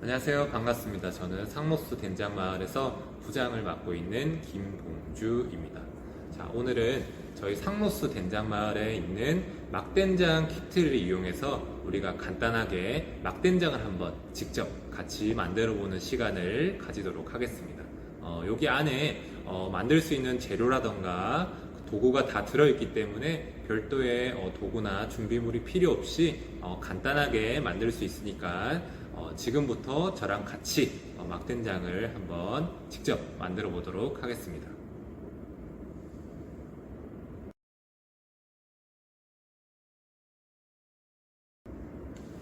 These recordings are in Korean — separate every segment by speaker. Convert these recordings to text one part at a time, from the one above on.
Speaker 1: 안녕하세요. 반갑습니다. 저는 상록수 된장마을에서 부장을 맡고 있는 김봉주입니다. 자, 오늘은 저희 상록수 된장마을에 있는 막된장 키트를 이용해서 우리가 간단하게 막된장을 한번 직접 같이 만들어 보는 시간을 가지도록 하겠습니다. 여기 안에 만들 수 있는 재료라던가 도구가 다 들어있기 때문에 별도의 도구나 준비물이 필요 없이 간단하게 만들 수 있으니까 지금부터 저랑 같이 막된장을 한번 직접 만들어 보도록 하겠습니다.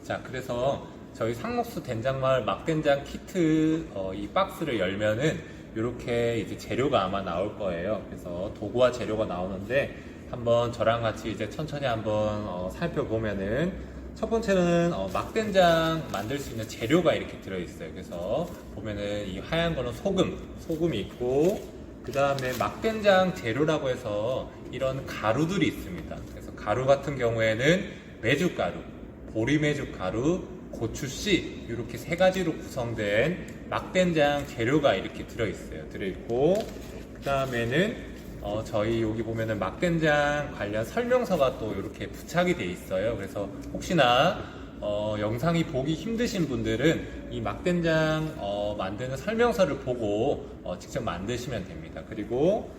Speaker 1: 자, 그래서 저희 상록수 된장마을 막된장 키트 이 박스를 열면은 이렇게 이제 재료가 아마 나올 거예요. 그래서 도구와 재료가 나오는데 한번 저랑 같이 이제 천천히 한번 살펴보면은 첫 번째는 막된장 만들 수 있는 재료가 이렇게 들어있어요. 그래서 보면은 이 하얀 거는 소금이 있고, 그 다음에 막된장 재료라고 해서 이런 가루들이 있습니다. 그래서 가루 같은 경우에는 메주가루, 보리메주가루, 고추씨, 이렇게 세 가지로 구성된 막된장 재료가 이렇게 들어있고, 그 다음에는 저희 여기 보면은 막된장 관련 설명서가 또 이렇게 부착이 돼 있어요. 그래서 혹시나 영상이 보기 힘드신 분들은 이 막된장 만드는 설명서를 보고 직접 만드시면 됩니다. 그리고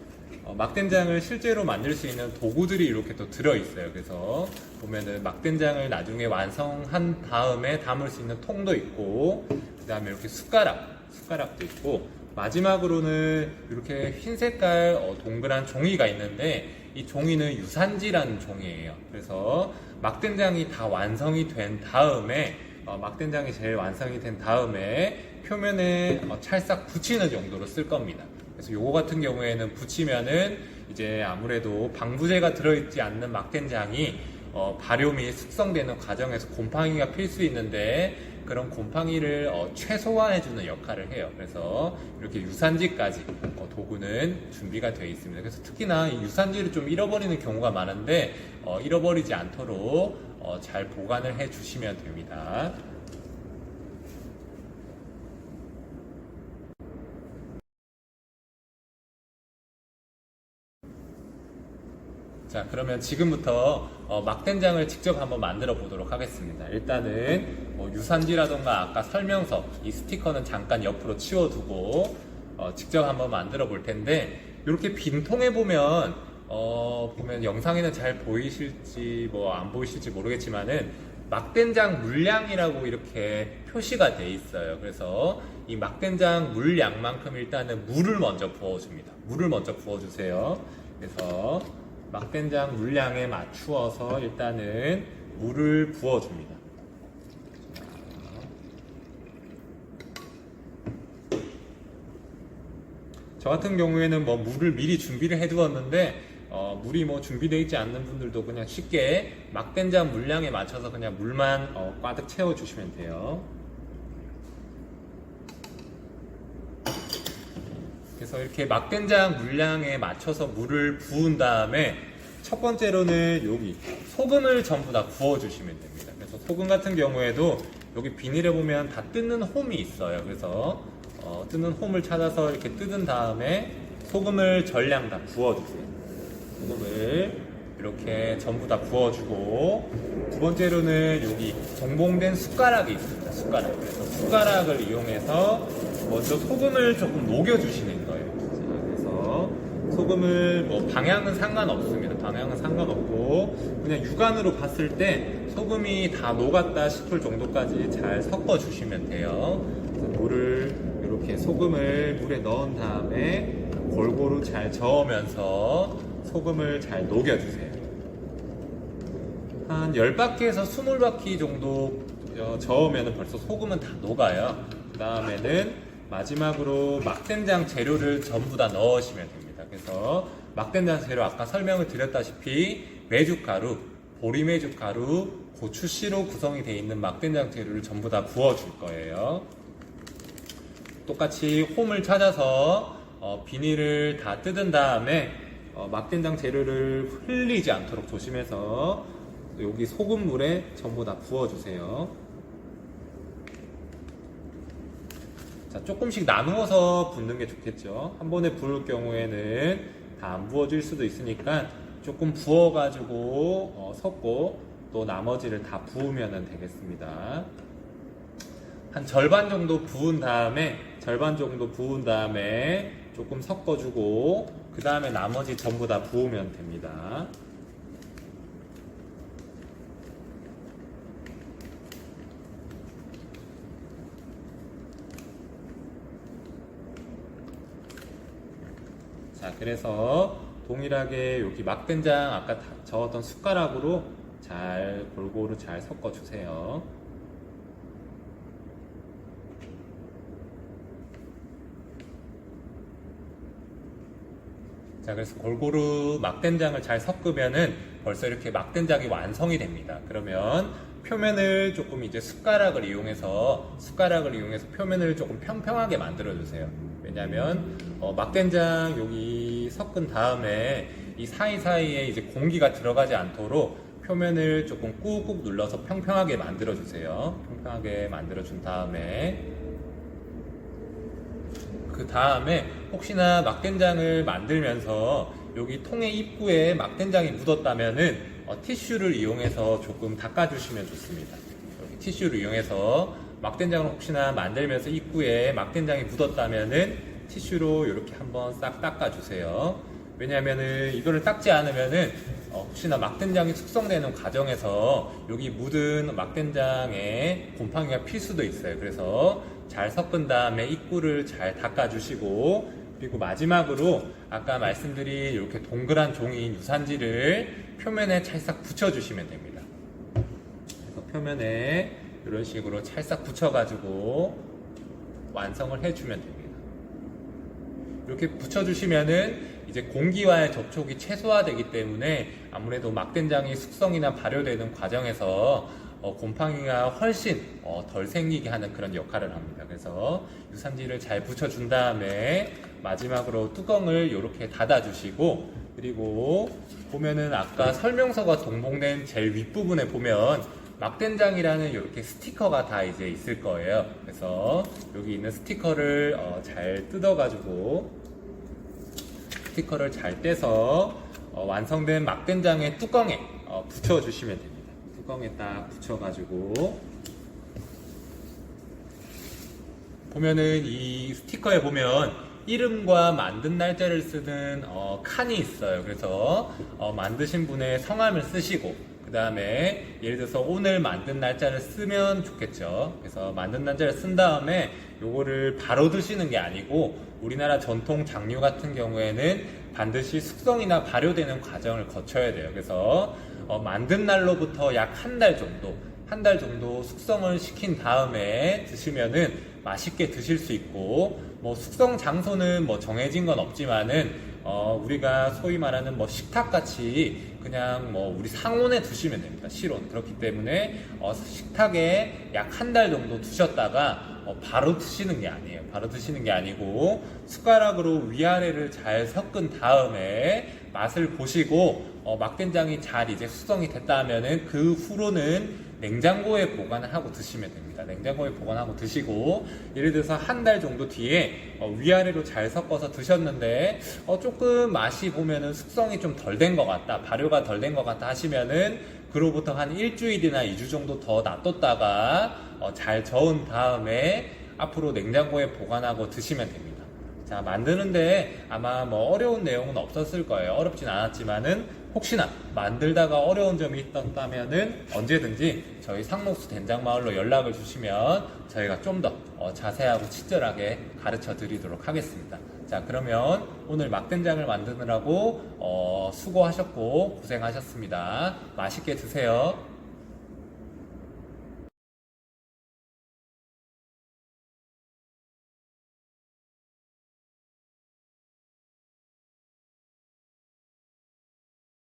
Speaker 1: 막된장을 실제로 만들 수 있는 도구들이 이렇게 또 들어있어요. 그래서 보면은 막된장을 나중에 완성한 다음에 담을 수 있는 통도 있고, 그 다음에 이렇게 숟가락도 있고, 마지막으로는 이렇게 흰 색깔 동그란 종이가 있는데, 이 종이는 유산지라는 종이에요. 그래서 막된장이 다 완성이 된 다음에 막된장이 제일 완성이 된 다음에 표면에 찰싹 붙이는 정도로 쓸 겁니다. 그래서 요거 같은 경우에는 붙이면은 이제 아무래도 방부제가 들어있지 않는 막된장이 발효 및 숙성되는 과정에서 곰팡이가 필 수 있는데, 그런 곰팡이를 최소화해주는 역할을 해요. 그래서 이렇게 유산지까지 도구는 준비가 되어 있습니다. 그래서 특히나 이 유산지를 좀 잃어버리는 경우가 많은데 잃어버리지 않도록 잘 보관을 해 주시면 됩니다. 자, 그러면 지금부터 막된장을 직접 한번 만들어 보도록 하겠습니다. 일단은 유산지라던가 아까 설명서, 이 스티커는 잠깐 옆으로 치워두고 직접 한번 만들어 볼 텐데, 이렇게 빈통에 보면 영상에는 잘 보이실지 안 보이실지 모르겠지만은 막된장 물량이라고 이렇게 표시가 돼 있어요. 그래서 이 막된장 물량만큼 일단은 물을 먼저 부어줍니다. 물을 먼저 부어주세요. 그래서 막된장 물량에 맞추어서 일단은 물을 부어줍니다. 저 같은 경우에는 물을 미리 준비를 해두었는데 물이 준비되어 있지 않는 분들도 그냥 쉽게 막된장 물량에 맞춰서 그냥 물만 꽈득 채워주시면 돼요. 그래서 이렇게 막된장 물량에 맞춰서 물을 부은 다음에 첫 번째로는 여기 소금을 전부 다 부어주시면 됩니다. 그래서 소금 같은 경우에도 여기 비닐에 보면 다 뜯는 홈이 있어요. 그래서 뜯는 홈을 찾아서 이렇게 뜯은 다음에 소금을 전량 다 부어주세요. 소금을 이렇게 전부 다 부어주고, 두 번째로는 여기 동봉된 숟가락이 있습니다. 그래서 숟가락을 이용해서 먼저 소금을 조금 녹여주시는 거예요. 그래서 소금을 방향은 상관없습니다. 방향은 상관없고 그냥 육안으로 봤을 때 소금이 다 녹았다 싶을 정도까지 잘 섞어주시면 돼요. 그래서 이렇게 소금을 물에 넣은 다음에 골고루 잘 저으면서 소금을 잘 녹여주세요. 한 10바퀴에서 20바퀴 정도 저으면 벌써 소금은 다 녹아요. 그 다음에는 마지막으로 막된장 재료를 전부 다 넣으시면 됩니다. 그래서 막된장 재료 아까 설명을 드렸다시피 메주가루, 보리메주가루, 고추씨로 구성이 되어 있는 막된장 재료를 전부 다 부어줄 거예요. 똑같이 홈을 찾아서 비닐을 다 뜯은 다음에 막된장 재료를 흘리지 않도록 조심해서 여기 소금물에 전부 다 부어주세요. 자, 조금씩 나누어서 붓는 게 좋겠죠. 한 번에 부을 경우에는 다 안 부어질 수도 있으니까 조금 부어가지고 섞고 또 나머지를 다 부으면 되겠습니다. 한 절반 정도 부은 다음에 조금 섞어주고 그 다음에 나머지 전부 다 부으면 됩니다. 자, 그래서 동일하게 여기 막된장 아까 저었던 숟가락으로 골고루 잘 섞어주세요. 자, 그래서 골고루 막된장을 잘 섞으면은 벌써 이렇게 막된장이 완성이 됩니다. 그러면 표면을 조금 이제 숟가락을 이용해서 표면을 조금 평평하게 만들어 주세요. 왜냐면 막된장 여기 섞은 다음에 이 사이사이에 이제 공기가 들어가지 않도록 표면을 조금 꾹꾹 눌러서 평평하게 만들어 주세요. 평평하게 만들어 준 다음에 그 다음에 혹시나 막된장을 만들면서 여기 통의 입구에 막된장이 묻었다면은 티슈를 이용해서 조금 닦아주시면 좋습니다. 이렇게 티슈를 이용해서 막된장을 혹시나 만들면서 입구에 막된장이 묻었다면은 티슈로 이렇게 한번 싹 닦아주세요. 왜냐하면은 이거를 닦지 않으면은 혹시나 막된장이 숙성되는 과정에서 여기 묻은 막된장에 곰팡이가 필 수도 있어요. 그래서 잘 섞은 다음에 입구를 잘 닦아주시고, 그리고 마지막으로 아까 말씀드린 이렇게 동그란 종이인 유산지를 표면에 찰싹 붙여주시면 됩니다. 그래서 표면에 이런 식으로 찰싹 붙여가지고 완성을 해주면 됩니다. 이렇게 붙여주시면은 이제 공기와의 접촉이 최소화되기 때문에 아무래도 막된장이 숙성이나 발효되는 과정에서 곰팡이가 훨씬 덜 생기게 하는 그런 역할을 합니다. 그래서 유산지를 잘 붙여준 다음에 마지막으로 뚜껑을 이렇게 닫아주시고, 그리고 보면은 아까 설명서가 동봉된 제일 윗부분에 보면 막된장이라는 이렇게 스티커가 다 이제 있을 거예요. 그래서 여기 있는 스티커를 잘 뜯어가지고 스티커를 잘 떼서 완성된 막된장의 뚜껑에 붙여주시면 됩니다. 뚜껑에 딱 붙여가지고 보면은 이 스티커에 보면 이름과 만든 날짜를 쓰는 칸이 있어요. 그래서 만드신 분의 성함을 쓰시고, 그 다음에 예를 들어서 오늘 만든 날짜를 쓰면 좋겠죠. 그래서 만든 날짜를 쓴 다음에 요거를 바로 드시는 게 아니고 우리나라 전통 장류 같은 경우에는 반드시 숙성이나 발효되는 과정을 거쳐야 돼요. 그래서 만든 날로부터 약 한 달 정도 숙성을 시킨 다음에 드시면은 맛있게 드실 수 있고, 뭐 숙성 장소는 뭐 정해진 건 없지만은 우리가 소위 말하는 뭐 식탁 같이 그냥 뭐 우리 상온에 두시면 됩니다. 실온. 그렇기 때문에 식탁에 약 한 달 정도 두셨다가 바로 드시는 게 아니에요. 바로 드시는 게 아니고 숟가락으로 위아래를 잘 섞은 다음에 맛을 보시고 막된장이 잘 이제 숙성이 됐다 하면은 그 후로는 냉장고에 보관을 하고 드시면 됩니다. 냉장고에 보관하고 드시고, 예를 들어서 한 달 정도 뒤에 위아래로 잘 섞어서 드셨는데 조금 맛이 보면은 숙성이 좀 덜 된 것 같다, 발효가 덜 된 것 같다 하시면은 그로부터 한 일주일이나 2주 정도 더 놔뒀다가 잘 저은 다음에 앞으로 냉장고에 보관하고 드시면 됩니다. 자, 만드는데 아마 뭐 어려운 내용은 없었을 거예요. 어렵진 않았지만은 혹시나 만들다가 어려운 점이 있었다면은 언제든지 저희 상록수 된장마을로 연락을 주시면 저희가 좀 더 자세하고 친절하게 가르쳐 드리도록 하겠습니다. 자, 그러면 오늘 막된장을 만드느라고 수고하셨고 고생하셨습니다. 맛있게 드세요.